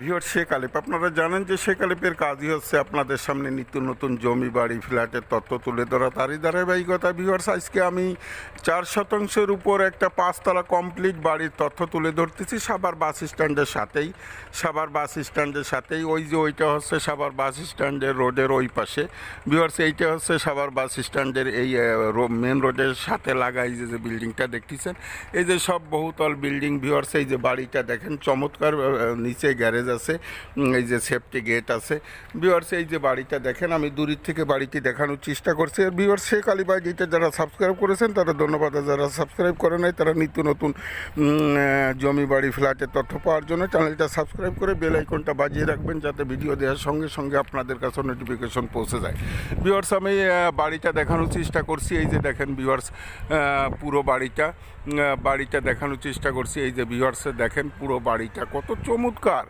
Viewers, Sheikh আলিফ। আপনারা জানেন যে শেখ আলিফের কাজই হচ্ছে আপনাদের সামনে নিত্য নতুন জমি বাড়ি ফ্ল্যাটের তথ্য তুলে ধরা। তারই ধারাবাহিকতা ভিউয়ার্স, আজকে আমি 4 শতাংশের উপর একটা 5 তলা কমপ্লিট বাড়ির তথ্য তুলে ধরতেছি সাভার বাস স্ট্যান্ডের সাথেই ওই যে ওইটা হচ্ছে সাভার বাস স্ট্যান্ডের রোডের ওই পাশে ভিউয়ার্স। এইটা হচ্ছে সাভার বাস স্ট্যান্ডের এই মেন রোডের সাথে লাগাই যে বিল্ডিংটা দেখতেছেন, এই যে সব বহুতল বিল্ডিং ভিউয়ার্স। এই যে বাড়িটা দেখেন, চমৎকার, নিচে গ্যারেজ আছে, এই যে সেফটি গেট আছে ভিউয়ার্স। এই যে বাড়িটা দেখেন, আমি দূরের থেকে বাড়িটি দেখানোর চেষ্টা করছি। আর ভিউয়ার্স, শেখ আলিফ আইডিটা যারা সাবস্ক্রাইব করেছেন তারা ধন্যবাদ, আর যারা সাবস্ক্রাইব করে নাই তারা নিত্য নতুন জমি বাড়ি ফ্ল্যাটের তথ্য পাওয়ার জন্য চ্যানেলটা সাবস্ক্রাইব করে বেল আইকনটা বাজিয়ে রাখবেন, যাতে ভিডিও দেওয়ার সঙ্গে সঙ্গে আপনাদের কাছে নোটিফিকেশন পৌঁছে যায় ভিউয়ার্স। আমি বাড়িটা দেখানোর চেষ্টা করছি। এই যে দেখেন ভিউয়ার্স, পুরো বাড়িটা দেখানোর চেষ্টা করছি। এই যে ভিউয়ার্স দেখেন, পুরো বাড়িটা কত চমৎকার